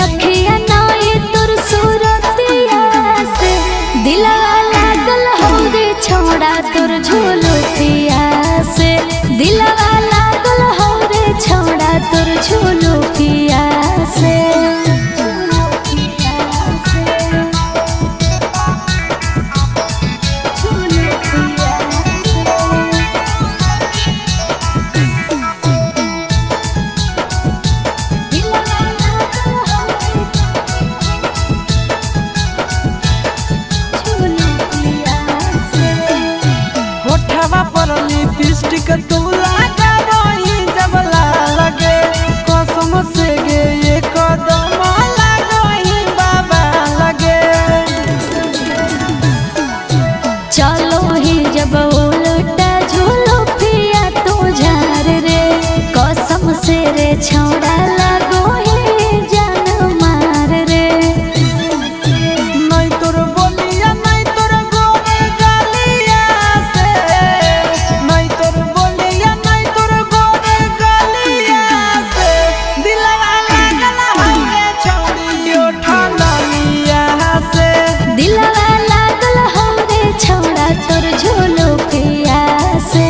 अखिया नाई तोर सूरतिया से दिलवा लागल हौरे छोड़ा तोर झुलुकिया से दिलवा लागल हौरे छोड़ा तोर झुलुकिया से लिपस्टिक तू लगा रही जब लगे कसम से गे ये कदम लगही बाबा लगे चलो ही जब उल्टा झूलो पिया तू झार रे कसम से रे छोड़ा लगो ही जान मार रे नहीं तोर बोलिया नहीं तोर गोरे गलिया से नहीं तोर बोलिया नहीं तोर गोरे गलिया से दिलवा लागल हवे छोड़ियो ठंडलिया से दिलवा लागल हवे छोड़ा तोर झुलुकिया से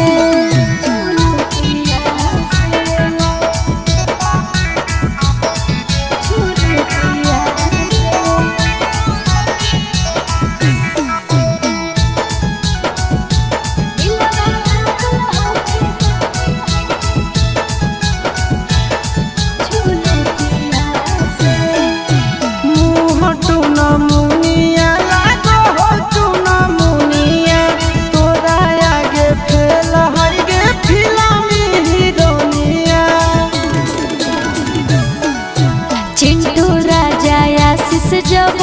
चिंटू राजा आशीष जब